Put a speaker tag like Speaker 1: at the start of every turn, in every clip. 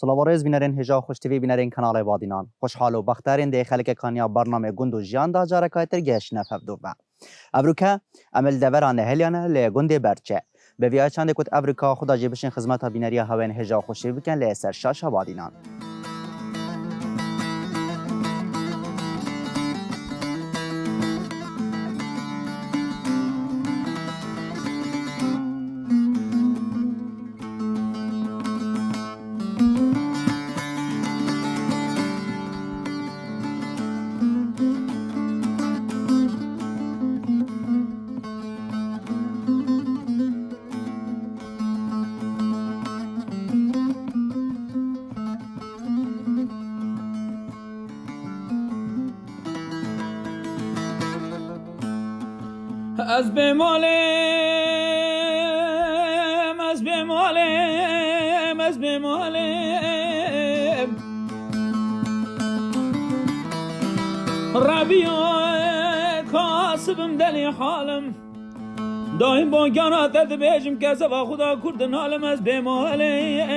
Speaker 1: خلاوارز بینرین هجا خوش تیوی بینرین کانال وادینان خوشحال و بخترین دی خلک کانیا برنامه گند و جیان دا جارکایتر گش نفف دو با افریقا عمل دوران هلیانه لگند برچه به ویای چند کت افریقا خدا جیبشین خدمت بینری هاون هجا خوش تیوی کن لسر شاش وادینان
Speaker 2: از بمالم از بمالم از بمالم ربیع کاسبم دلی حالم دایم با گانات بیجم کسا و خدا کردن حالم از بمالم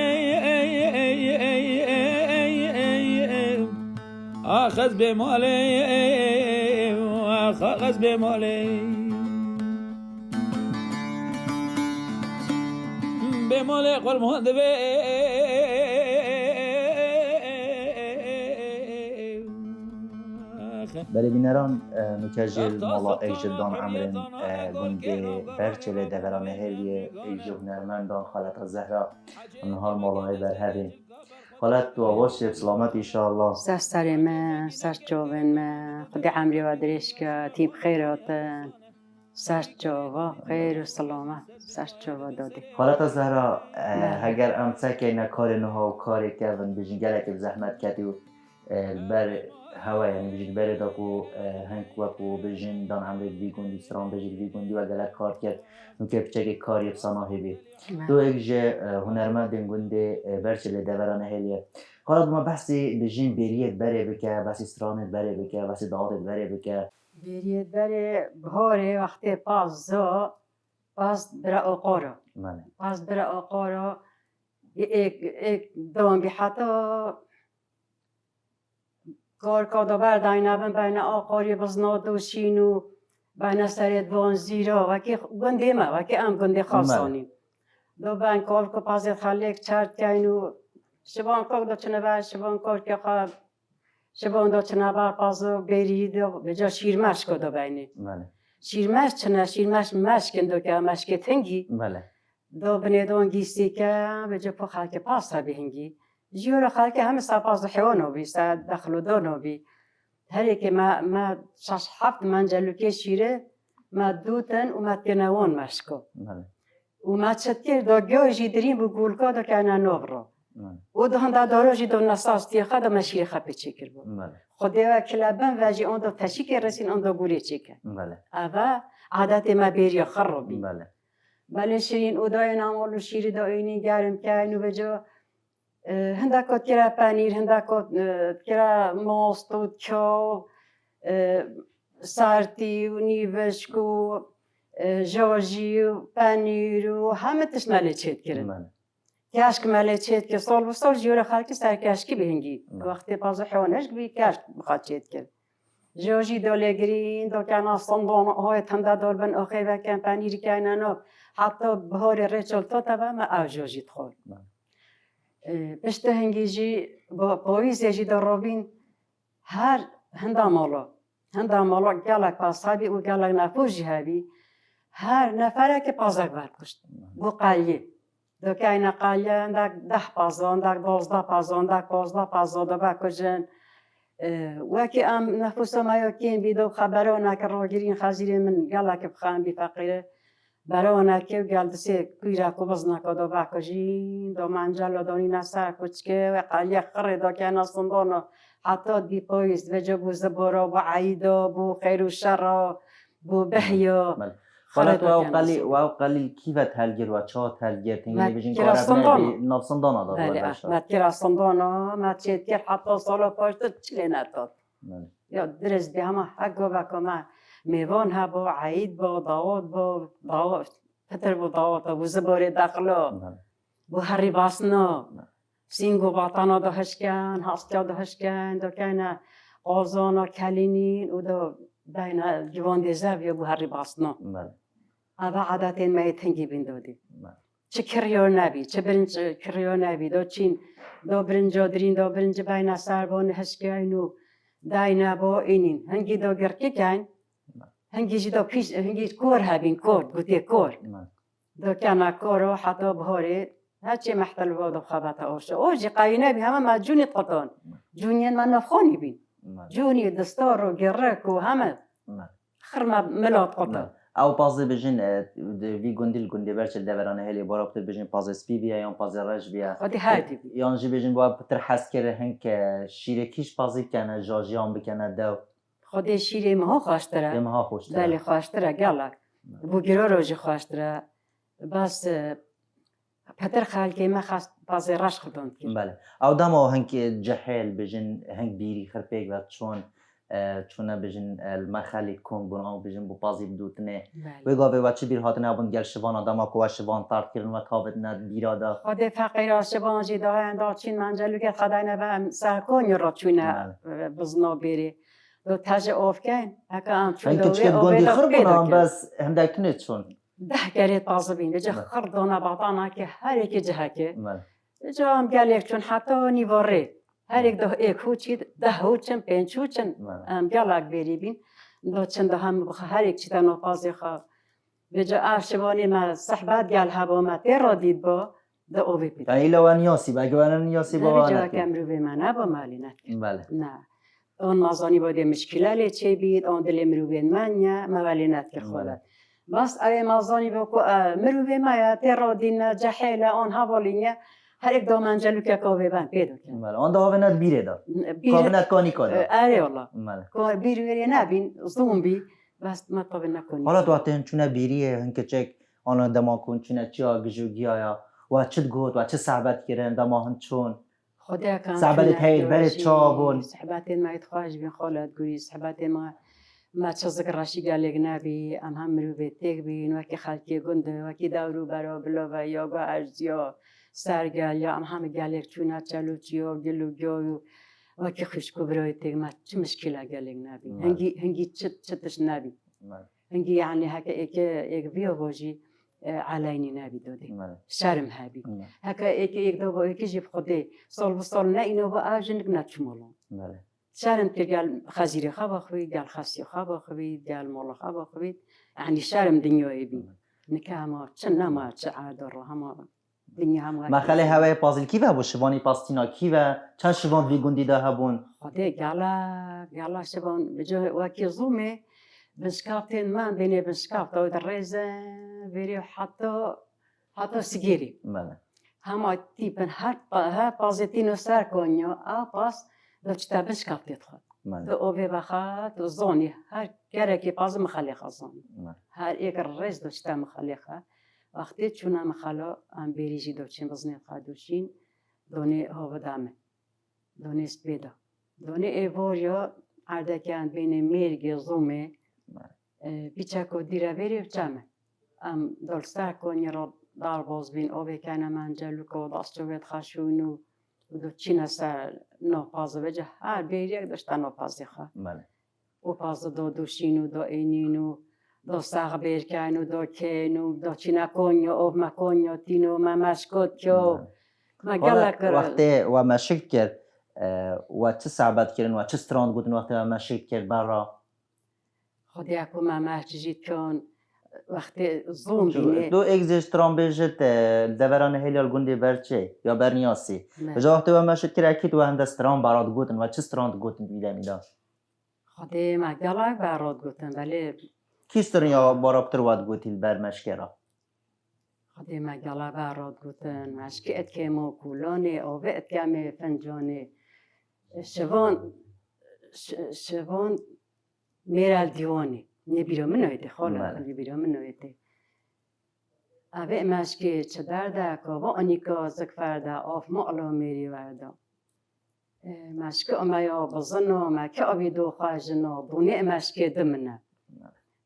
Speaker 2: آخ از بمالم آخ از بمالم بمال قرمان دبی
Speaker 1: بله بینران مکجل مالا ایجدان عمرن گنده برچله دوران هلیه ایجو هنرمندان خالت زهرا انها مالای برهبین خالت تو آواز سلامت ایشالله
Speaker 3: سر من سر جوون من خدای عمری و درش که تیم خیراتن سر جوا خیر و سلامت سر جوا داده
Speaker 1: خالت زهرا اگر امسک نکار نها و کاری کردن بجین گلک زحمت کردی و بر هوا یعنی بجین بر داکو هنگ وکو بجین دان عمری بیگوندی سران بجین بیگوندی و گلک کار کرد نوکه بچه کاری بساناهی بی تو اگه هنرمند گنده برچله دوران هلیه خالت ما بحثی بجین بریت بره بکه بحثی سرانت بره بکه بحثی دعاتت بره بکه
Speaker 3: بریت بره بهاره وقتی پاس برا آقارا پاس برا آقارا ایک دوام بی حتا کار کادا برداین نبن بین آقاری بزناد و شینو بین سرید وان زیرا وکی گنده ما وکی ام گنده خاصانی دو بین کار کو پازید خلیک چرد کینو شبان کار دو چنه بر شبان کار که خواب شبان دو چنه بر پازو برید و به جا شیرمش کدو بینی شیرمش چنه شیرمش مشکن دو که مشک تنگی دو بنیدون گیستی که به جا پو خلک پاس را بهنگی جیور خلک همه سپاس حیوانو بی سد دخل و دانو بی هری که ما شش هفت منجلو که شیره ما دوتن و ما تنوان مشکو و ما چتکر دو گوشی دریم بو گولکا دو که انا نوبرو و دو هنده داروجی دو نساس تیخا دو مشیر خپی چکر بو خودی و کلابن واجی اون دو تشکر رسین اون دو گولی چکر اوه عادت ما بیری خرو بی بله شیرین او دای نامولو شیری دو اینی گرم که اینو بجو هندک کت کرا پنیر هندک کت کرا ماست و چاو سرتی و نیوشکو جاجی و پنیر و همه تش ماله چید کرد کشک ماله چید که سال و سال جیور خالکی سر کشکی بهنگی وقتی پازو حیوانش بی کشک بخواد چید کرد جاجی دوله گرین دو کنا صندان های تنده دار بن آخی وکن پنیر کنن حتی بهار ریچل تا تبا ما او جاجی تخور پشت هنگیجی با پاییزی در روبین هر هندا مالا گلک پاسابی و گلک نفوجی هبی هر نفره که پازک برد کشت بو قلیه دو که این قلیه اندک 10 پازا اندک 12 پازا اندک 15 پازا دو بکجن وکی ام نفوس ما یکین بیدو خبرانه که رو گیرین خزیر من گلک بخوام بی فقیره برای که گلدسی کویرا کو بزن کدو باکجین دو منجل دونی نسر کوچکه و قلیه خرد دو که نستندانو حتی دی پایست و جبو زبورا و عیدا بو خیر و شر بو بهیا
Speaker 1: خالت و قلیل کیفت هلگیر و چات هلگیر تنگی بجین کار نفسندانا داد
Speaker 3: بله مت کرا صندانا مت چیت کر حتی سالا پاشت چلی نداد یا درست به همه حقا بکمه میوان ها با عید با داوت پتر با داوت با زباره داخلا با هری باسنا سینگو باطانا دا هشکن هستیا دا هشکن دا کنه قازانا کلینین و دا بین جوان دیزه بیا بو هری باسنا
Speaker 1: بله
Speaker 3: اوه عادتین مایت هنگی بین دادی
Speaker 1: بله
Speaker 3: چه کریار نبی چه برنج کریار نبی دا چین دا برنج درین دا برنج بین سربان هشکن و داینه با اینین هنگی دا گرکی کن هنگی جدا پیش هنگی کور هبین کور گوتی کور
Speaker 1: بله
Speaker 3: دا کنه کورو حتی بهاره هرچی محتل واد خبات آشه اوجی قاینه بی همه ما جونی قطان جونین من نفخانی بین
Speaker 1: بله
Speaker 3: جونی دستار و گرک و همه
Speaker 1: بله
Speaker 3: خرما ملات قطان
Speaker 1: او پازی بجن وی گندیل گندی برچه دورانه هلی بارا بتر بجن پازی سپی بیا یا پازی رش بیا
Speaker 3: خودی هردی بی
Speaker 1: یان جی بجن با بتر حس کرده هنگ شیره کیش پازی کنه جاجیان بکنه دو
Speaker 3: خودی شیری مها خواشتره
Speaker 1: یمها خوش
Speaker 3: دلی خواشتره گلک بو گرا روژی خواشتره بس پتر خالکی ما خواست بازی رش خودم کرد
Speaker 1: بله او دما هنگ جهل بجن هنگ بیری خرپیک و چون بجن المخالی کن بنا بجن بو پازی بدوتنه و گاوه و چه بیر هاتنه ابون گل شوان آدم کو شوان طرد کردن و تابت ند بیرادا
Speaker 3: خود فقیر شبانجی دا هندا چین منجلو که خدای نبا سرکونی را چونه بزنا بری دو تاج آفکن اکا هم چون
Speaker 1: هنگ چکت گندی خر بنا بس هم دکتونه چون
Speaker 3: ده گرید پازه بین بجا خردانا باطانا که هر یک جهه که
Speaker 1: بله
Speaker 3: بجا هم گل یک چون حتی نیواره هر یک ده یک هوچید ده هوچن پنج هوچن هم گل اک بری بین دو چند هم هر یک چیتا نفازی خواه بجا ارشبانی ما صحبت گل هوا ما تیرا دید با ده اوی پید
Speaker 1: یعنی لو نیاسی با اگه نیاسی با
Speaker 3: بجا کم رو به من با مالی نکرد
Speaker 1: بله
Speaker 3: نه اون مازانی باید مشکله لی چه بید اون دل مروین منیا موالی نکرد خودت بس ای مازانی بکو مروی مایا تیرا دین جحیل آن حوالینه هر یک دامن جلو که کاوه بند پیدا کن
Speaker 1: بله آن داوه ند بیره دا کاوه ند کانی کادا
Speaker 3: اره والله
Speaker 1: بله
Speaker 3: بیروی نبین زومبی بس مطابق نکنی
Speaker 1: حالا تو هاتن چونه بیریه هنگه چک آن دما کن چونه چیا گجو گیایا و چت گوت و چه صحبت کردن دما هن چون
Speaker 3: خدا کن
Speaker 1: صحبت تایید برد چابون
Speaker 3: صحبت ما يتخواج بين خالد قولي صحبت ما تشزق راشي قال لك نبي ام هم مروي تيك بين وكي خالتي قند وكي دورو برا بلا يا قا ارزيا سرقال يا ام هم قال لك چونا چلو چيا قلو جايو وكي خشكو براي تيك ما چه مشكلة قال لك نبي هنگي چتش نبي هنگي يعني هكا ايك بيو باجي عليني نبي دودي شرم هبي هكا ايك دو با ايك جيب خدي صال بصال نا اینو با اجنك نتشمولون شرم تقال خزيري خبا خوي قال خاسي خبا خوي قال مولا خبا خوي يعني شرم دنيا بي نكاما چنا ما چعاد الرحمة دنيا هم
Speaker 1: ما خلي هواي بازل كيف هبو شباني باستينا كيف چند شبان في گندي ده هبون
Speaker 3: خدي قالا شبان بجو وكي زومي بنشكافتين ما بيني بنشكافت او الريزة بيري حتى سجيري هما تيبن هر بازيتينو سر كونيو باس دو چتا بنشكافتيت خود دو اوبي بخات دو زوني هر كاركي باز مخليخة زوني هر ايك الريز دو چتا مخليخة وقتی چونا مخلا ام بيريجي دو چين بزني خادوشين دوني هو دامه دوني سبيدا دوني ايفوريا عردكان بين ميرگي زومي بیچکو دیره بری و چمه ام دلستر کنی را دار باز بین آبی کنه من جلو که دست جوید خشونو و دو چین سر ناپازه بجه هر بیر یک داشته ناپازی خواه او پازه دو دوشینو دو اینینو دو ساق بیر کنو دو کنو دو چین کنی آب مکنی تینو ممشکت کیو
Speaker 1: وقتی و مشک کرد و چه صحبت کردن و چه ستراند بودن وقتی و مشک کرد برا
Speaker 3: خودی اکو ممه جید کن وقتی زوم بینه
Speaker 1: دو اگزش ترام بیجت دوران هلیال گندی برچه یا برنیاسی بجا وقتی و مشک کرد اکید و هنده ستران براد گوتن و چه ستراند گوتن بیده میده
Speaker 3: خودی مگلای براد گوتن ولی
Speaker 1: کی ستران یا بارابتر واد گوتیل بر مشکرا
Speaker 3: خودی مگلای براد گوتن مشکی اتکمو کولانه آوه اتکمه فنجانه شوان میرال دیوانی نبیرم منویده خاله نبیرم منویده اوه مشکی چه درده که و آنیکا زک فرده آف معلا میری ورده مشکی امیا بزنو مکه آبی دو خواجنو بونه مشکی دمنه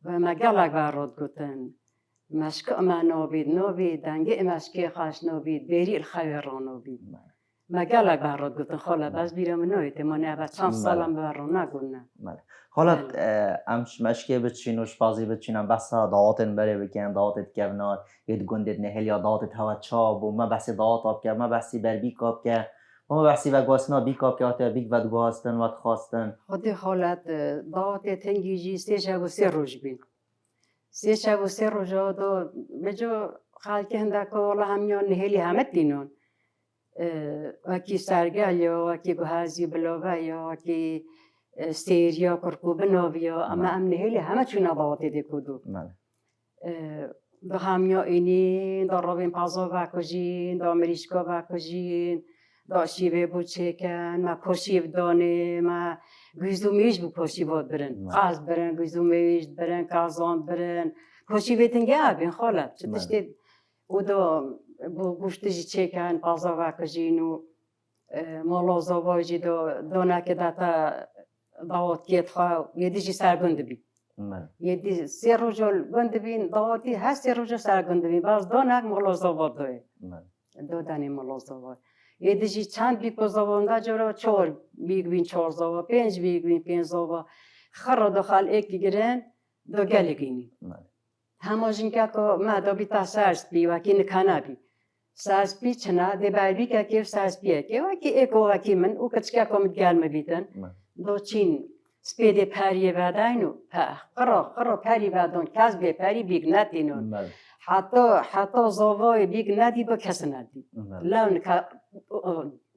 Speaker 3: و مگلک براد گوتن مشکی اما نوبید دنگه مشکی خواش نوبید بری الخیران نوبید مگلک برات گفتن خاله بس بیرم نویت ما نه بعد چند سالم برام نگونه
Speaker 1: حالا امش مشکی بچینوش بازی بچینم بس دعاتن بره بکن دعاتت کردن ید گندت نهل یا دعاتت هوا چاب و ما بسی دعات آب کرد ما بسی بر بی کاب کرد ما بسی و گواسنا بی کاب کرد بیگ ود گواستن ود خواستن
Speaker 3: خودی حالت دعات تنگیجی 3 شب و 3 روز بین 3 شب و 3 روز دو بجو خالک هندک والله همیان نهلی همه دینون وکی سرگل یا وکی گوهازی بلاوه یا وکی سیریا کرکوب نویا اما ام نهلی همه چون دعات دیکودو دو همیا اینی دو روین پازو وکجین دو مریشکا وکجین دو شیوه بوچکن ما پوشیو دانه ما گوزومیش بو پوشیوات برن قاز برن گوزومیش برن کازان برن پوشیوه تنگه بین خالت چطشتی او دو گوشتجی چکن پازو وکجین و مالازا واجی دو نکه داتا دعوت کیت خواه یدیجی سرگنده بی یدی 3 روز گنده بین دعواتی هر 3 روز سرگنده بین باز دو نک مالازا واد دوی دو دانی مالازا واد یدیجی چند بیگ بزاونده جورا 4 بیگ بین 4 زاوا 5 بیگ بین 5 زاوا خرا داخل اکی گرن دو گلگینی هماجین که ما دو بیتا سرس بی وکی نکنه بی سرس بی چنا دی بایبی که کیف سرس بیه که وکی اکو وکی من او کچکه کمت گلمه بیتن دو چین سپیده پریه بداینو قرا پری بدان کس به پری بیگ ندینون حتی زاوای بیگ ندی با کس ندی لون که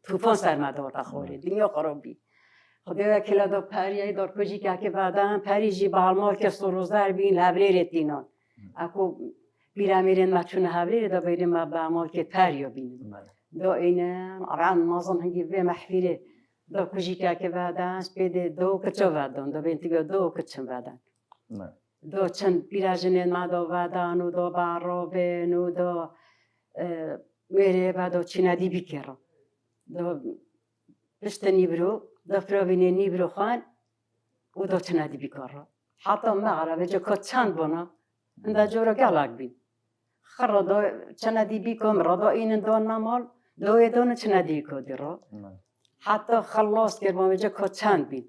Speaker 3: توفان سرمده و تخوری دنیا خرابی خدا وکیل دو پریه دار کجی که بدن پری جی بالمال که سروزدر بین لبری رتینان اکو بیرمیرن مچون هبری دا بیریم ما بالمال که پریو بین دو اینه عن مازن هنگی به محفیره دو کجی که بدن سپیده دو کچو بدن دو بینتیگو دو کچم بدن دو چند بیراجنین ما دو بدن و دو برابن و دو میره و دو چی ندی بیکرم دو پشت نیبرو دو فراوینه نیبرو خان و دو چی ندی بیکرم حتی مغربه جو که چند بنا انده جورا گلک بین خرا دو چی ندی بیکم را دو این دو نمال دوی دو چی ندی کدی را حتی خلاص کرد ما که چند بین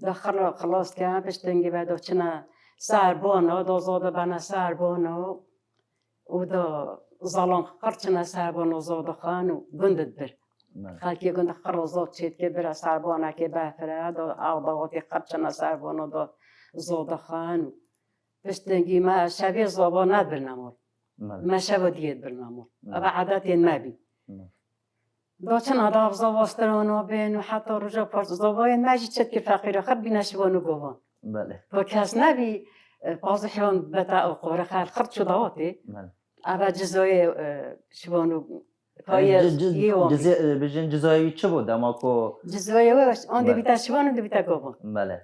Speaker 3: دو خلاص کرد پشتنگی و دو چنه سربانا دو زاده بنا سربانا و دو زالان خرچنه سربانا زاده خان و گندت بر خلکی گنده خرازات چید که بره سربانا که بفره دو اغداواتی خرچنه سربانا دو زاده خان پشتنگی ما شبیه زابا ند برنمار ما شبا دیت برنمار و عادت این ما بی دو چند هدف زاواسترانو بین و حتی رجا پارت زاوای مجی چد که فقیره خرد بینشوانو گوان با کس نبی پازحیان بتا قوره خیل خرد شدواتی اما جزای شوانو
Speaker 1: بجن جزایی چه بود اما کو
Speaker 3: جزایی آن دیتا شوانو دیتا گوان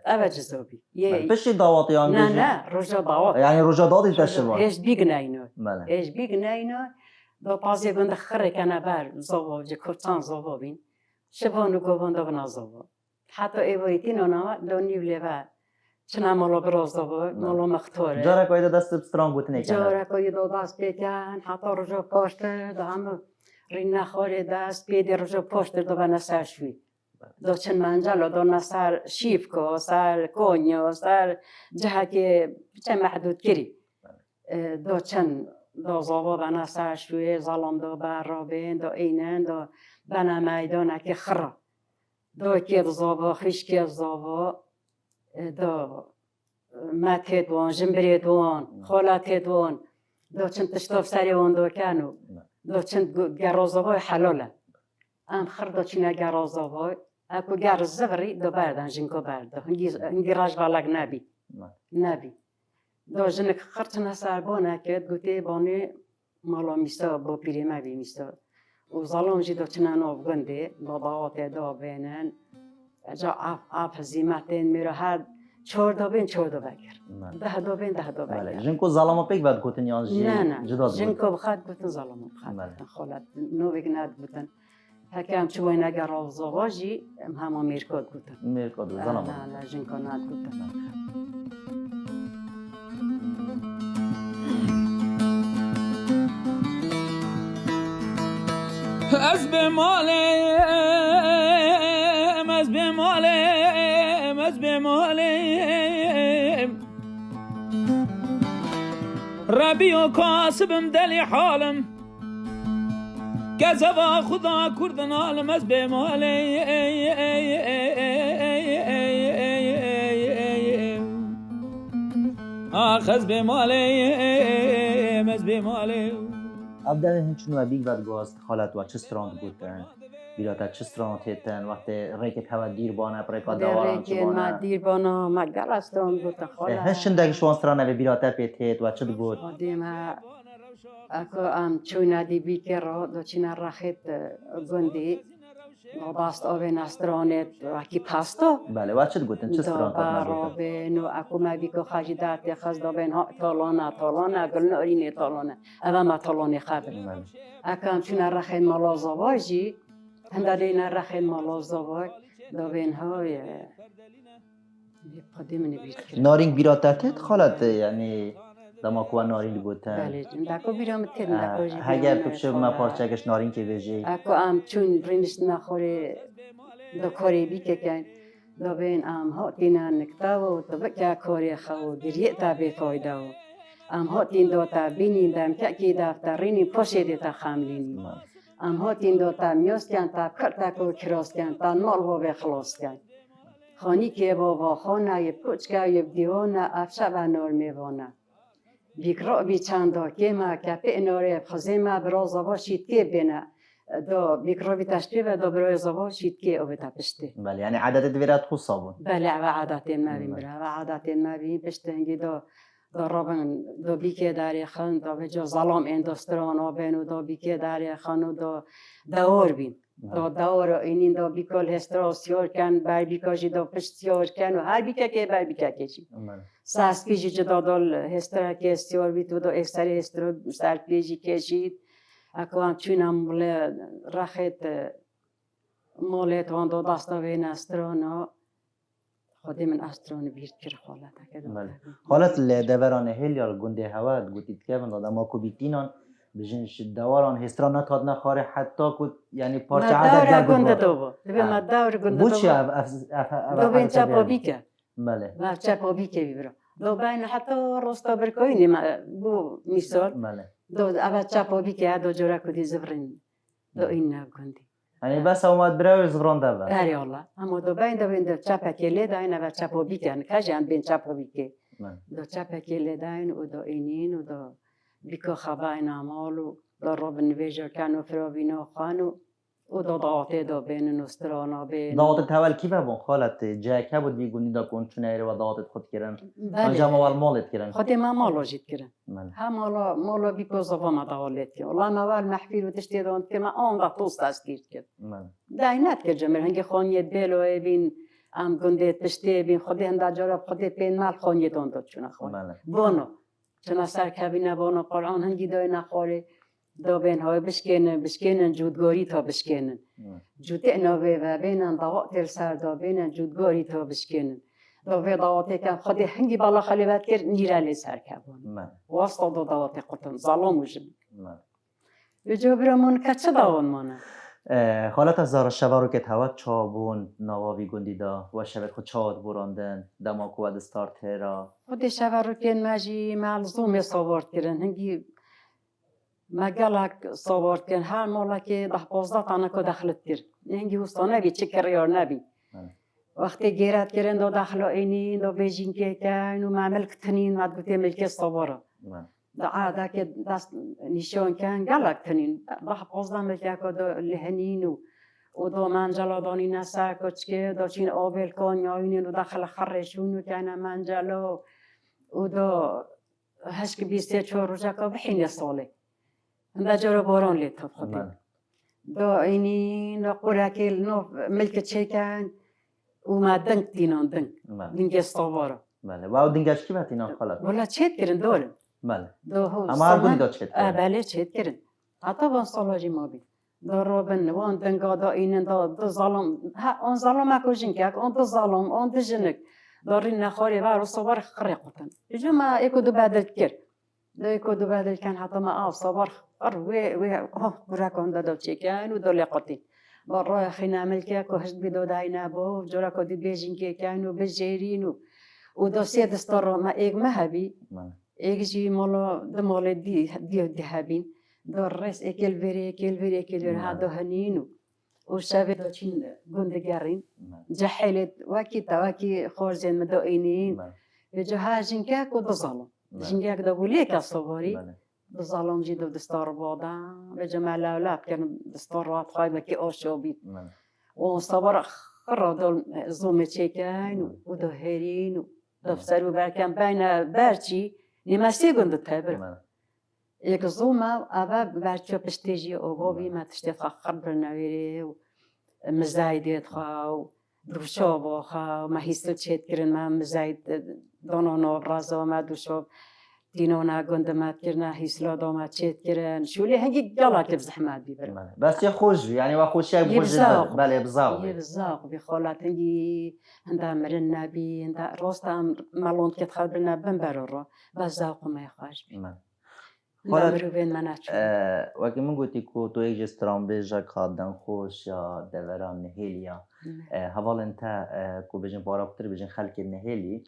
Speaker 3: اما جزایی
Speaker 1: پشت دعواتی آن
Speaker 3: نه رجا دعوات
Speaker 1: یعنی رجا دعواتی تشوان
Speaker 3: هیچ بیگ نینو دو پازی گنده خره کنه بر زاوا جه کچان زاوا بین شبانو گوان دو بنا زاوا حتی ایوریتی نونا دو نیوله و چنه مالا براز زاوا مالا مختاره
Speaker 1: جاره که دست بستران بوتنه کنه
Speaker 3: جاره که دو دست بیتن حتی رجا پاشتر دو همه رین نخواره دست بیده رجا پاشتر دو بنا سر شوی دو چند منجل دو نسر شیف که سر کنیا سر جهه که چه محدود کری دو چند دو زاوا بنا سرشوی زالان دو برابین دو اینن دو بنا میدانه که خرا دو که زاوا خشکی زاوا دو مته دوان جنبری دوان خالت دوان دو چند تشتاف سری وان دو کنو دو چند گرازاوای حلاله ام خر دو چنه گرازاوای اکو گرز زغری دو بردن جنکو برده هنگی راج بالک نبی دو جنک خرچنه سربانه کرد گوته بانه مالا میستا با پیری مبی میستا و ظالم جی دو چنه ناف گنده با دعوات دو بینن جا آف زیمتین میره هر 4 دو بین 4 دو بگر 10 دو بین 10 دو بگر
Speaker 1: جنکو ظالم پیک بعد گوتن یان جی
Speaker 3: نه جنکو بخواد گوتن ظالم بخواد خالت نو بگند گوتن هکم چوی نگر آزاواجی همه میرکاد گوتن
Speaker 1: میرکاد ظالم
Speaker 3: نه جنکو ند گوتن
Speaker 2: از به مال کاسبم دلی حالم گزوا خدا کردن عالم از بمالی آخذ بمالی از بمالی
Speaker 1: ابدا هنچنو بیگ بعد گوست خالت و چه ستراند بودن بیراتا چه ستراند هیتن وقت ریکت هوا دیر بانه پریکا دواران چه
Speaker 3: ما
Speaker 1: بانه
Speaker 3: دیر بانا ما گل استران بود خاله
Speaker 1: هشن داگه شوان سترانه به بیراتا پیت هیت و چه بود
Speaker 3: دیما اكو چون دی بیکر رو دو چین رخت گندی باست آب نسترانت وکی پاستا
Speaker 1: بله و چه گوتن چه ستراند
Speaker 3: دو برابن و اكو ما بیکو خاجی دارت خز دو بین ها طالانه گل نورینه طالانه اما ما طالانه خبر اكو چون رخت مالازواجی هندالین رخت مالازواج دو بین های قدیم نبیت
Speaker 1: نارینگ بیراتا تیت خالت یعنی دما کوه نارینگ بودن
Speaker 3: بله دکو بیرام تد نکوجی
Speaker 1: هگر کبشه ما پارچگش نارینگ که بجی
Speaker 3: اكو چون رینش نخوره دو کاری بی که کن دو بین ها تینا نکتا و دو بکه کاری خو گریه تا به فایده و ها تین دو تا بینیم دم که دفترینی پوشه تا خاملینی ها تین دو تا میوست کن تا کرتا کو کراست کن تا نال و بخلاص کن خانی که بابا خانه یه پوچکه یه دیوانه افشه و نور میوانه بیکرا بی چندا که ما کپی نوره خزه ما براز آواشید که بینه دو بیکرا بی تشبیه و دو براز آواشید که او بتپشته
Speaker 1: بله یعنی عدد دویرات خود صابون
Speaker 3: بله و عادت ما بیم بره و عادت ما بیم پشته هنگی دو رابن دو بیکه داری خان دو بجا ظلام اندستران آبین و دو بیکه داری خان و دو دور بیم دو دور اینین دو بیکل هسترا سیار کن بر بیکاجی دو پشت سیار کن و هر بیکه که بر بیکه کشی ساس پیجی جدا دل هسترا که سیار بی تو دو اکسر هسترا سر پیجی کشید اکو هم چونم مول رخت مولت وان دو دستا بین استرانا خودی من استران بیرد کر خالت
Speaker 1: خالت لدوران هلیار گنده هوا گوتید که من دادم اکو بیتینان بجنش دواران هسترا نتاد نخاره حتی کد یعنی پارچه عدد
Speaker 3: مدور گنده دو ببین مدور گنده
Speaker 1: بود چی
Speaker 3: دو بین چپا بیکه
Speaker 1: بله
Speaker 3: و چپا بیکه بیبرا دو بین حتی راستا برکوینی بو مثال
Speaker 1: بله
Speaker 3: دو اول چپا بیکه دو جورا کدی زفرین دو این نگندی
Speaker 1: یعنی بس اومد برای زفران دو
Speaker 3: اری الله اما دو بین دو چپا کلی داین اول چپا بیکه کجان بین چپا بیکه دو چپا کلی داین و دو اینین و دو بیکو خباین عمالو دو رب نویجر کنو فراوینو خانو و دو دعاته دو بین نسترانا بین
Speaker 1: دعاته تول کی بون خالت جاکه بود بیگونی دا کن چونه ایره و دعاته خود کرن
Speaker 3: بله
Speaker 1: مال مالت کرن
Speaker 3: خودی ما مالو جید کرن هم مالا بیکو زبا ما دعالت کرن الله موال محفیر و تشتی داند که ما آن دا توست از گیرد کرد داینت کرد جمعه هنگی خانیت بیلو بین ام گنده تشتی بین خودی هنده جارب خودی بین مال خانیت داند چونه خان بانو چون سر کبینه بانو قرآن هنگی دای نخواره دو بین های بشکنن جودگاری تا بشکنن جوده نوه و بینن دواعت سر دو بینن جودگاری تا بشکنن دو به دواعت که خودی هنگی بالا خلیبت کرد نیرالی سر کبان واسطا دو دواعت قطن ظلام وجم بجو برمون که چه داون مانه
Speaker 1: خالت از زار شوارو که هوا چابون نواوی گندی دا و شبت خود چاد براندن دماکو و دستارت را
Speaker 3: خودی شوارو که مجی ملزوم سوارد کردن هنگی مگلک سوارد کردن هر مالا که 10-15 تانه که دخلت کرد هنگی هستانه بی چکر یار نبی وقتی گیرد کردن دو دخل اینی دو بیجین که کن و معمل کتنین مدگوتی ملک سواره دا عاده که دست نشان کن گلک تنین 10-15 ملک که دو لحنین و دو منجلا دانی نسر کچکه دو چین آبل کن یاینین و داخل خرشون و کنه منجلا و دو هشک 24 روزه که بحین ساله هنده جارو باران لید خودی دو اینی دو قوره که ملک چه کن و ما دنگ تینان دنگ استواره
Speaker 1: بله و دنگش کی بات اینا خالت
Speaker 3: ولی چه کردن دارن
Speaker 1: بله
Speaker 3: اما
Speaker 1: هر گونی داد چه
Speaker 3: بله چه کردن حتی وان سالاجی ما بی دو رابن وان دنگا دا اینن دو ظالم آن ظالم اکوژین که آن دو ظالم آن دو جنک دارین نخوری و صبر خرقتن جو ما اکو دو بدل کرد دو اکو دو بدل کن حتی ما صبر خر و برکان دو چه کن و دو لقتی با راه خینا ملکه که هشت بدو دای نبود جورا کدی بیجین که کن و بجیرین و دو سه دستار ما ایگ مهبی ایک مالا دمال دی هبین دار رس اکل وری ها دو هنینو و شب دو چین گندگرین جحلت وکی خارجن مدو اینین به جه جنگه کو دزالم جنگه دا بولی که صواری دزالم جی دو دستار بادا به جمال اولاد کن دستار وات خواهی که آشوبی و صبر خرا دل زوم چکین و دو هرین و دفتر و برکم بین برچی نماسی گند تبر یک زوما اول برچه پشتیجی آبی ما تشتی فخر برنویری و مزایدت خواهو دوشاب خواهو ما هیستو چید کرن ما مزاید دانان آبرازا ما دوشاب دینونا گند ما کرن هیسلا داما چید کرن شولی هنگی گلا که بزحمت بیبرن
Speaker 1: بس یه خوش یعنی و خوشی
Speaker 3: بزاق
Speaker 1: بله بزاق
Speaker 3: یه بزاق بخالت هنگی هنده مرن نبی هنده راست هم ملوند که تخل برن بن برارا بزاق ما خوش بی نمروین من اچون
Speaker 1: وقتی من گویی که تو یک جستران بیجا کادن خوش یا دوران نهیلیا حوال انت کو بجن باراکتر بجن خلک نهیلی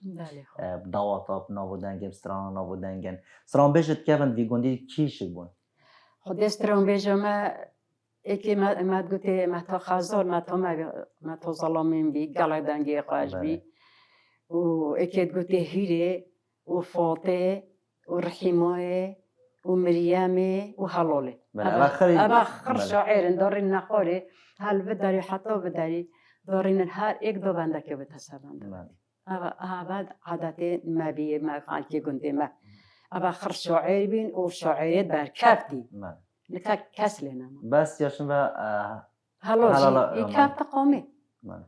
Speaker 1: دعوات نابودنگم ستران نابودنگن ستران بیجت که من ویگوندی کیش بون
Speaker 3: خود ستران بیجا ما اکی ما گویی ما تا خزار ما تا ظلامین بی گلای دنگی خوش بی و اکی گویی هیره و فاطه و رحیمه و مريم وهلولي أباخر شاعر دارين نخوري هل بداري حتى بداري دارين الهار إك دو بندك بتسابند أبا عادتي ما بي ما قال كي كنت ما أباخر شاعر بين وشاعرية بركبتي نكاك كسلنا
Speaker 1: بس يا شنو
Speaker 3: هلولي يكاب تقومي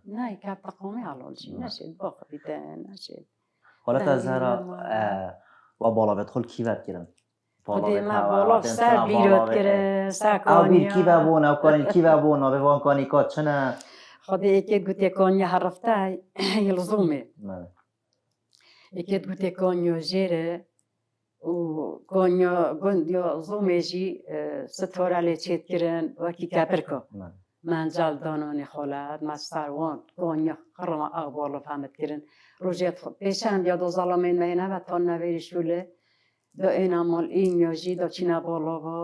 Speaker 3: نا يكاب تقومي هلولي نشيد باخ بيتان نشيد
Speaker 1: حالت الزهرة وبالا بدخل كيفات كده
Speaker 3: خودی ما بالا سر بیرود کرد
Speaker 1: سکانی کی و بون او کانی کی و بون او وان کانی کات چنه
Speaker 3: خودی یکی گویی کانی حرفته یلزومه یکی گویی کانی جیره و کانی گندیا زومه جی ستوراله چیت کردن و کی کبرکو من جال دانانی خالد مستروان کانی خرما آبالا فهمت کردن روزیت پیشند یا دو ظالمین مینه و تا نویری شوله دا این عمل این یاجی دا چینا بالا با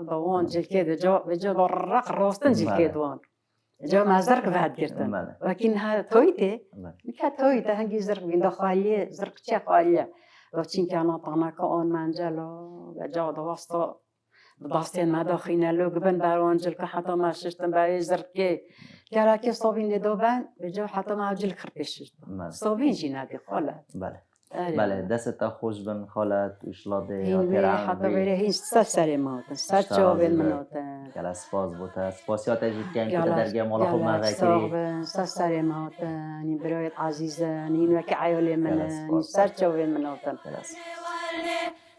Speaker 3: دا وان جلکه دا جا دا رق راستن جلکه دوان جا ما زرق بعد گرتن وکین ها تویته میکه تویته هنگی زرق بین دا خالیه زرق چه خالیه دا چین که انا تانکا آن منجلا و جا دا واسطا داستین ما دا خینه لوگ بن بران جلکه حتی ما ششتن برای زرقه گره که صابین دا بن و جا حتی ما جلک خرپشت صابین جی ندی خاله
Speaker 1: بله دست خوش بن خالت اشلاده
Speaker 3: یا پیران حتی بره هیچ سر ماتن سر چاول مناتن
Speaker 1: گل سپاس بوده سپاسیات اجید که این درگه مالا خوب مذکری
Speaker 3: سر ماتن این برایت عزیزن این وکی عیال منن این سر چاول مناتن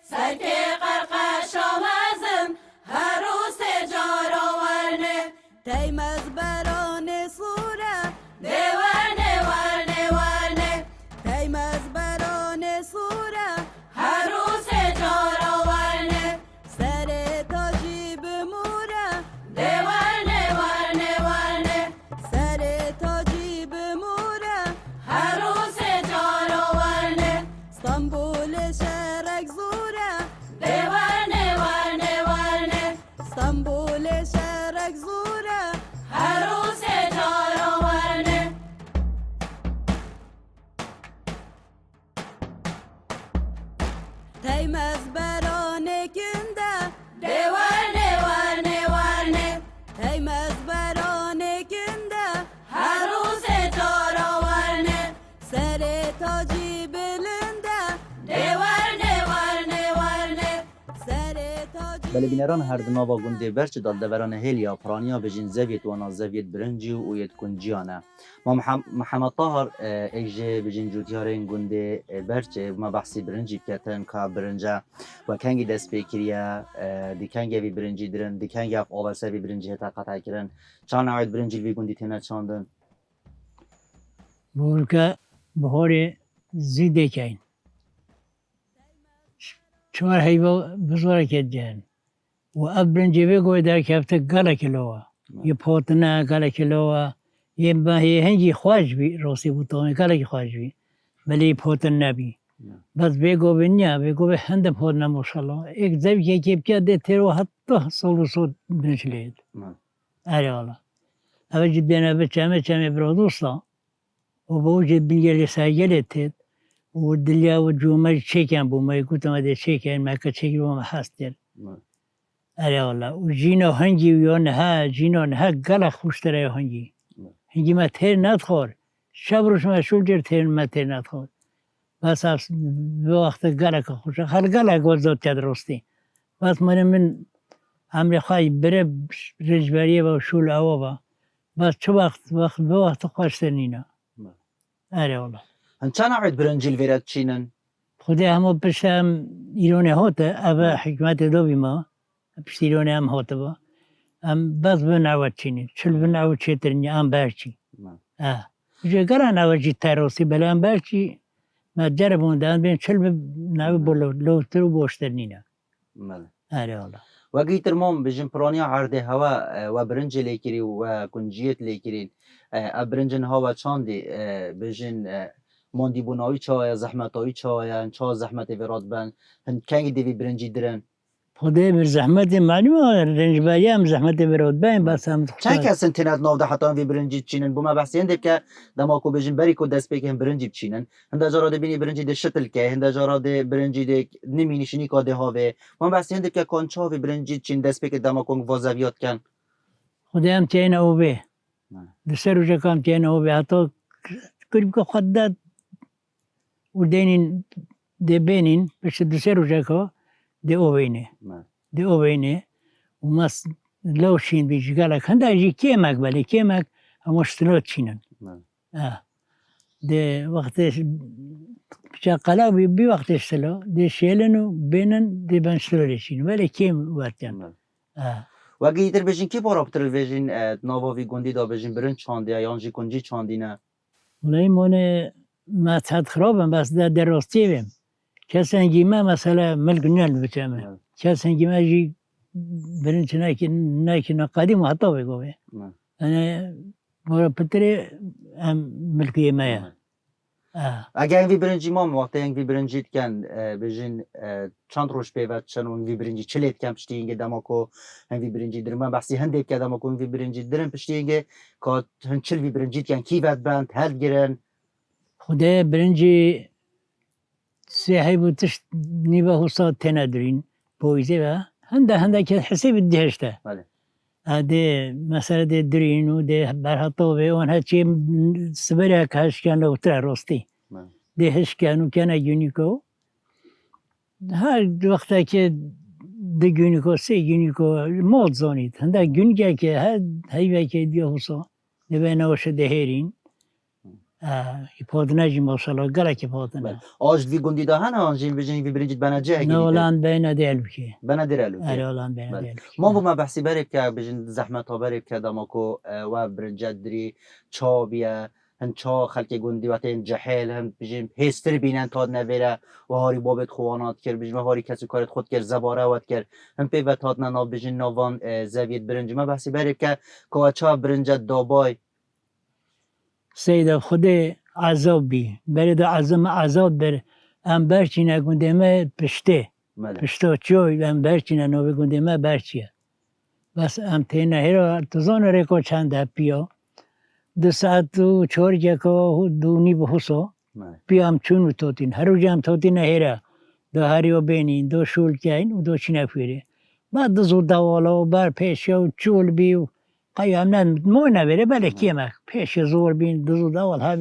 Speaker 4: سر که قرقش آمزم هر روز جارا ورنه تیمز بران سوره دیوانه ورنه ورنه تیمز بران سوره هر روز جارا ورنه سر تاجی بموره دیوانه ورنه ورنه سر تاجی بموره هر روز جارا ورنه استانبول شهرک زوره دیوانه ورنه ورنه استانبول شهرک زوره هر روز جارا ورنه تیمز برانه کنده دیوانه ورنه ورنه تیمز برانه کنده هر روز جارا ورنه سر تاجی بلنده دیوانه ورنه ورنه سر تاجی
Speaker 1: بله بینران هر دما با گنده برچ داد دوران هیلیا پرانیا بجین زویت و نازویت برنجی و یت کنجیانه ما محمد طاهر ایجه بجین جوتیارین گنده برچ ما بحثی برنجی کتن که برنجه و کنگی دست بکریه دی کنگی وی برنجی درن دی کنگی اف آبر سر وی برنجی هتا قطع کرن چند نوعید برنجی وی گندی تینه چاندن
Speaker 5: بولکه بخوری زیده کن چهار حیوه بزرگ کردن و اب برنجی وی گوی در کفته گله کلوه یه پوتنه گله کلوه یه هنگی خواهش بی راستی بود تامی گله که خواهش بی ولی پوتن نبی بس بگو بنیا بگو به هند پودنا ماشاءالله یک زوجی که بکرده ترو حتی سال و سال بنشلید آره والا اول جد بینا بچه برادوستا و با وجود بینگلی سایگلت تید و دلیا و جومه چکن بو ما گفتم اده چکن مکه چکی بو ما هستیر آره والا و جینا هنگی و یا نه جینا نه گله خوشتره هنگی هنگی ما تیر ندخور شب روش مشغول جر تیر ما تیر ندخور بس به وقت گله که خوشه خال گله گوزد تد راستی بس من امریکایی بره رجبریه و شول آوا با بس چه وقت به وقت خوش نینا آره والا
Speaker 6: هن چند عید برنجیل ویرد چینن
Speaker 5: خودی همه پشتم ایرانی هاته اوه حکمت دو بیما پشت ایرانی هم هاته با بس به نوت چینی چل به نوت چیترینی هم برچی جو گره نوت جی تراسی بله هم برچی ما جربونده هم بین چل به نوت بلو لوتر و باشتر نینا آره والا
Speaker 6: و گیتر مام بجن پرانیا عرضه هوا و برنج لیکری و کنجیت لیکرین برنجن هوا چاندی بجن ماندی بونایی چای زحمتایی چای چا زحمت ویراد بن هن کنگی دیوی برنجی درن
Speaker 5: خودی بر زحمت معلومه رنجبری هم زحمت برود بین بس هم
Speaker 6: چند کس انترنت ناو ده حتی وی برنجی چینن بوما بحثی هنده که دماکو بجن بری کو دست پیک هم برنجی چینن هنده جارا ده بینی برنجی ده شتل که هنده جارا ده برنجی ده نمینیشنی که ده هاوه بوما بحثی هنده که کنچا وی برنجی چین دست پیک دماکو وازویات کن
Speaker 5: خودی هم تین او به دسر روزه کام تین او به حتی قریب که خود داد و دینین ده بینین بشه دسر روزه که ده او بینه ده او بینه و ماس لوشین بیش گله کنده اجی کیمک بله کیمک همش تلوت چینن ده وقتش بچه قلا بی وقتش تلو ده شیلنو بینن ده بنشتلو چینن ولی کیم وقتن
Speaker 6: و گیتر بجن کی بارا بتر بجن ناواوی گندی دا بجن برنج چاندی یانجی کنجی چاندی نه
Speaker 5: ولی مونه ما تحت خرابم بس در راستی بیم کسی انگیمه مثلا ملک نیال بچمه کسی انگیمه جی برنج نایکی نقدی محطا بگوه یعنی بارا پتره هم ملکیه مایه
Speaker 6: اگه این وی برنجی مام وقتی این وی برنجیت کن بجن چند روش پیوت چن اون وی برنجی چلیت کن پشتی اینگه دماکو این وی برنجی درم من بحثی هنده که دماکو این وی برنجی درم پشتی اینگه که هن چل وی برنجیت کن کیوت بند هد گرن
Speaker 5: خوده برنجی سیحی بود تشت نیبه حساد تندرین بویزه و هنده که حسیب دهشته ده مثلا ده درین و ده برهطوبه و آنها چی سبره که هشکن لو تره راستی ده هشکن و کنه گونیکو هر وقتا که ده گونیکو سه گونیکو ماد زانید هنده گونیکه که هیوه که دیو حسا ده به نوشه ده هیرین پادنه جی ماشاءالله گره که پادنه
Speaker 6: آجد وی گندی دا هنه آنجین بجن وی برنجیت بنا جه
Speaker 5: نه ولان بینه دیل بکی
Speaker 6: بنا دیرالو
Speaker 5: اره ولان بینه دیل بکی
Speaker 6: ما بوما بحثی بریب که بجن زحمت ها بریب که دماکو و برنجت دری چا بیه هن چا خلک گندی وقتی این جحیل هم بجن هستر بینن تاد نویره و هاری بابت خوانات کرد بجن هاری کسی کارت خود کرد زباره وات کرد هم پیوت تاد نناف بجن نوان زویت برنج ما بحثی بریب که چا برنجت دابای
Speaker 5: سید خود عذاب بی برای دا عذاب بر ام برچینه گنده ما پشته پشته چوی ام برچینه نو گنده ما برچیه بس ام تینه هیرا تزان ریکو چند پیا 2 ساعت و 4 که دونی به حسا پیا هم چونو توتین هر روز هم توتین هیرا دو هری و بینین دو شول کین و دو چینه فیره بعد دو زود دوالا و بر پیشه و چول بی و قایم نه مو نبره بله کیمک پیش زور بین دو زود اول ها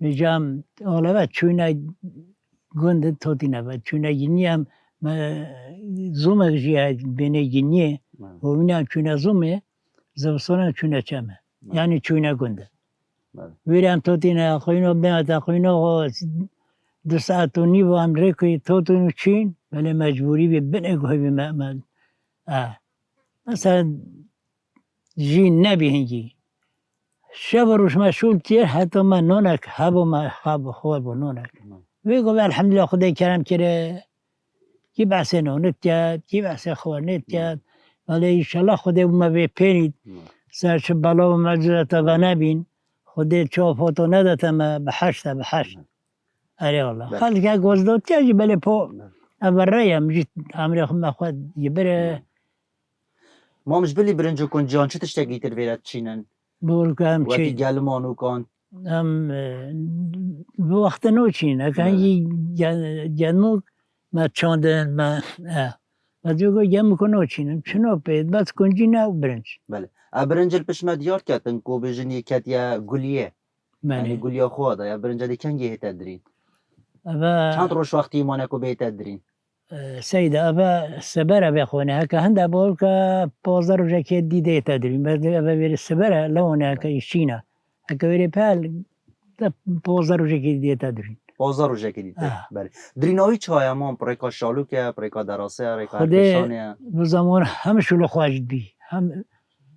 Speaker 5: میجام اولویت چونه گند توتی نبود چونه گینی هم زوم جیه بینه گینیه و این هم چونه زومه زبستان هم چونه چمه یعنی چونه گنده ویرم توتی نه خوینو بیمت خوینو 2 ساعت و نیم هم ریکوی توتونو چین بله مجبوری بی بینه گوی بی معمل مثلا جین نبی هنگی شب روش مشغول تیر حتی من نونک هبو ما خواب خواب و نونک ویگو الحمدلله خدای کرم کره کی بحث نونت کرد کی بحث خوانت کرد ولی انشالله خدای ما بپینید سرچ بلا و معجزت و نبین خدای چافاتو نداده ما به 8 آره والله
Speaker 6: بله.
Speaker 5: خالك گوزداد تیجی بله پا اول رایم جیت عمری خود مخواد یبره
Speaker 6: ما مش بلی برنجو کن جان چه تشتگی تر ویرد چینن
Speaker 5: بقول كام
Speaker 6: وقتی
Speaker 5: شيء
Speaker 6: گلمانو کن
Speaker 5: هم بوقت نوچين كان يجي جنوك ما تشاندن ما ما جوجو جم كنوچين شنو بيت بس كونجينا وبرنج
Speaker 6: بله برنجل پشمه دیار کتن کو بجن یکت یا گلیه یعنی
Speaker 5: ماني
Speaker 6: گلیه خواده یا برنجه دی کنگی هتدرین چند
Speaker 5: ابا
Speaker 6: روش وقتی مانه کو بهتدرین
Speaker 5: سيدة ابا سبرة بيخوني هكا هندا بقول كا بوزر جاكيت دي دي تدري بس ابا بير السبرة لون هكا يشينا هكا بير بال بوزر جاكيت دي تدري
Speaker 6: بازار روشه که دیده
Speaker 5: آه.
Speaker 6: بله دریناوی چای اما پریکا شالوکه پریکا دراسه پریکا
Speaker 5: خده
Speaker 6: هرکشانه
Speaker 5: بزمان هم شلو خواجد بي هم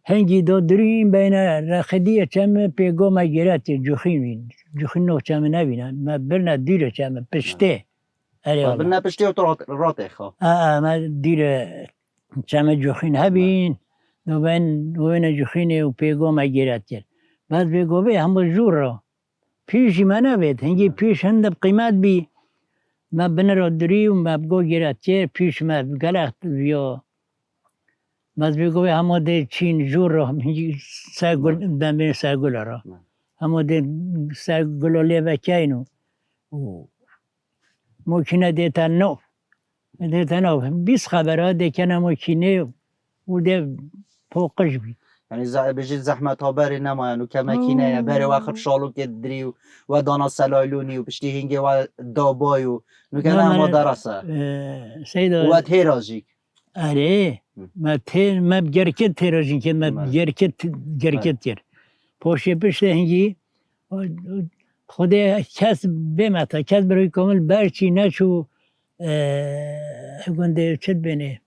Speaker 5: هنگی دو دریم بین رخدیه چم پیگو ما گیرت جوخین جوخین نو چم نبینه ما برنا دیره چم پشته اری
Speaker 6: بله
Speaker 5: والله
Speaker 6: نه پشتی و تو رات خواه
Speaker 5: ما دیره چم جوخین هبین دو بین جوخینه و پیگو ما گیرت کرد بعد پیگو به هم جور را پیشی ما نبید هنگی پیش هندب قیمت بی ما بنر دری و ما بگو گیرت کرد پیش ما گلخت بیا باز بگو همه ده چین جور را سرگل دنبال سرگل را همه ده سرگل لیبه کینو ممکنه دیتا نو 20 خبره ده کنه ممکنه و ده فوقش بید
Speaker 6: یعنی بجید زحمت ها بری نماین و کمکینه یا بری وقت شالوک دری و دانا سلایلونی و پشتی هنگی و دابای و نکنه اما درسه
Speaker 5: سیدا
Speaker 6: و تیراژیک
Speaker 5: آره ما گرکت تراجین که ما
Speaker 6: بله.
Speaker 5: گرکت تر پوشه پشت هنگی خود کس بمتا کس برای کامل برچی نچو گنده چت بینه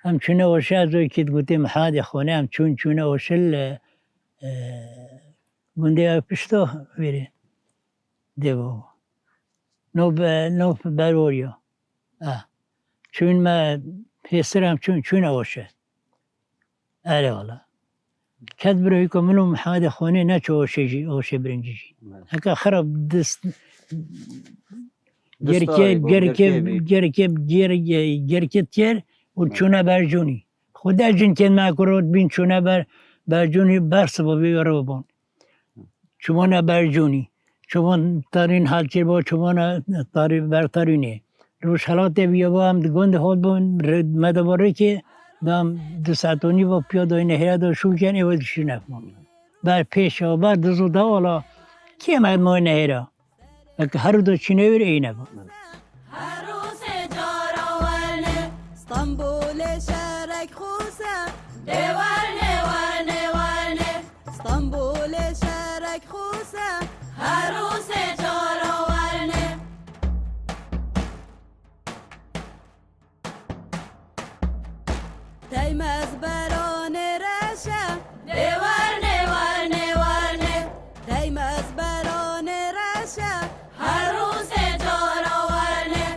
Speaker 5: هم چونه وشه از روی کت گوته محاد خونه هم چونه وشل گنده پشتا بیره دیو نو بروریا چون ما پیسرم چونه وشه آره والا کد برای که منو محمد خونه نچو اوشه برنجی هکا خراب دست گرکه تیر و چونه برجونی خدا جن که ما کرد بین چونه برجونی برس با بیاره بون چونه برجونی چون ترین حال چی با چونه تاری برترینه روش حالات بیا با هم گند حال بون مدبره که دام 2 ساعت و نیم پیاده نهره دو شو کنه و دشی نفهم بر پیش و بر دزو دوالا کی مد ما نهره که هر دو چینه ویر اینه با
Speaker 4: عروس جاراورنه اسطنبول شارك خوسه دیوارنه ورنه ورنه اسطنبول شارك خوسه عروس جاراورنه تیمز برانه رشه دیوارنه ورنه ورنه تیمز برانه رشه عروس جاراورنه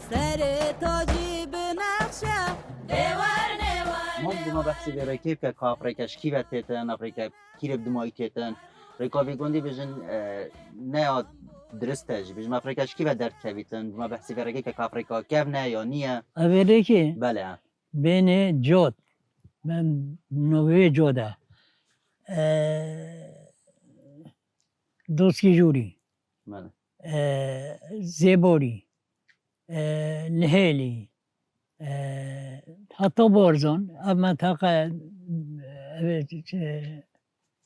Speaker 4: سر تاجی بنقشه دیوارنه
Speaker 6: ما
Speaker 4: ورنه
Speaker 6: بما بحثی به کیف که افریکاش کی و تیتن افریکا کی رب دمایی تیتن ریکاوی گندی بجن نه درسته جی بجن افریکاش کی و درد کویتن بما بحثی به که افریکا کیف نه یا نیه
Speaker 5: اولی که
Speaker 6: بله
Speaker 5: بین جود من نوعی جوده دوستی جوری
Speaker 6: بله
Speaker 5: زیبوری نهیلی حتی بارزان اما منطقه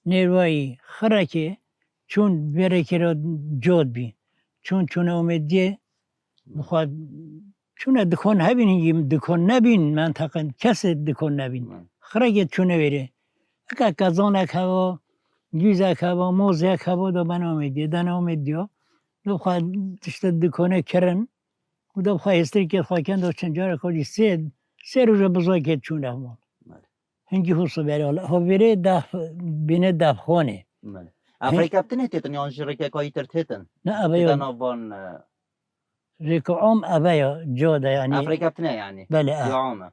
Speaker 5: نیروی خرکی چون بره که را جود بی چون امیدیه بخواد چون دکان هبین دکان نبین منطقه کسی دکان نبین خرگت چونه بره اگه کازانک هوا گیزک هوا موزک هوا دو بنا آمیدیه دن آمیدیه دو خواهد تشت دکانه کرن و دو خواهد استری که خواهد کن دو چنجار کاری سه روز بزرگ که چونه همون هنگی حسو بره ها بره بینه دفخانه
Speaker 6: بله افریکا بتنه تیتن یا انجی ریکا کایی تر تیتن
Speaker 5: نه
Speaker 6: تیتن
Speaker 5: ابایا
Speaker 6: آبان
Speaker 5: ریکو عام ابایا جوده یعنی
Speaker 6: افریکا بتنه یعنی
Speaker 5: بله
Speaker 6: یا عامه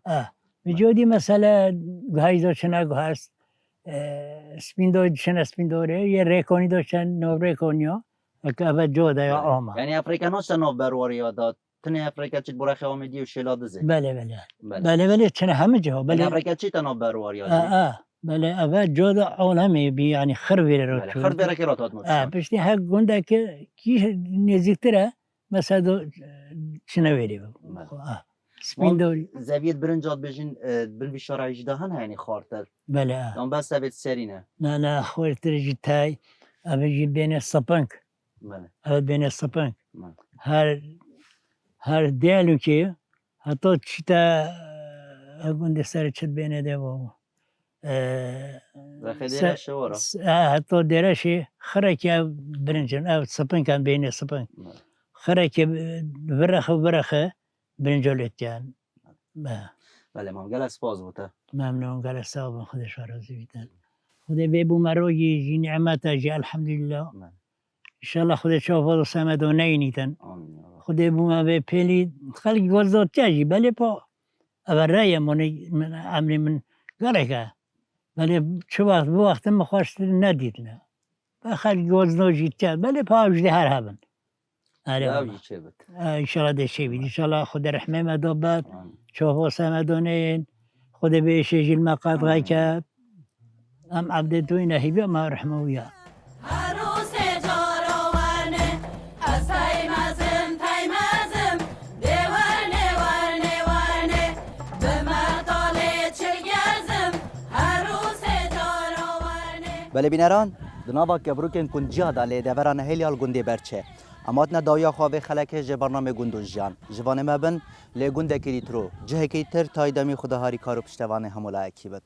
Speaker 5: وجودی مثلا گاهی داشتن هست سپین داشتن سپین دوره یه ریکانی داشتن نو ریکانیا که اوه جوده یا آما
Speaker 6: یعنی افریقا نوست نو برواری داد تنه افریقا چی برای خوامیدی و شیلاد زی
Speaker 5: بله بله بله چنه همه جا
Speaker 6: بله
Speaker 5: بله
Speaker 6: افریقا چی تنو برواری
Speaker 5: بله اوه جوده عالمی بی یعنی خرویر رو
Speaker 6: بله خرد برای که راتات نوست
Speaker 5: پشتی هر گنده که کی نزدیکتره مثلا دو شنویری سپین دوری
Speaker 6: زویت برنجات بجین بن وی شارع جدهان یعنی خارتر
Speaker 5: بله
Speaker 6: دام بس سبت سرینه
Speaker 5: نه خویرتر جی تای اوه جی بین سپنک
Speaker 6: بله
Speaker 5: اوه بین سپنک
Speaker 6: بله.
Speaker 5: هر دیالو که حتی چیتا گنده سر چت بینه ده و
Speaker 6: رخدیره شورا
Speaker 5: حتی درشی خرکی برنجن او سپنک هم بین سپنک خرکی برخه برنجولت جان
Speaker 6: بله مام گل اسپاز بوده
Speaker 5: ممنون قال السلام خودش راضی بیدن خدا بیبو مروجی جی نعمتا جی الحمدلله ان شاء الله خدا شافا و سمد و نینیتن خدا بوما به پیلی خلق گوزداد چاجی بله پا اول رای من عملی من گره که بله چه وقت مخواست ندید نه خلق گوزداد جی چا بله پا وجده هر هبن
Speaker 6: داوی چه بود
Speaker 5: ان شاء الله ده شی بید ان شاء الله خدا رحمه مدابد شافا و سمد و نین خدا بهش جی المقاد غای کرد ام عبد توی نهیبی ما رحمه ویا
Speaker 4: عروس جاروانه از تایمازم دیوانه وانه به مطاله چگزم عروس جاروانه
Speaker 6: بله بینران دنابا که بروکن کن جادا لی دوران هلیال گنده برچه امات نداویا خواه خلکه جه برنامه گندو جان جوانه مبن لی گنده کلیترو جه که تر تایدمی خدا هاری کارو پشتوانه همولا اکیبت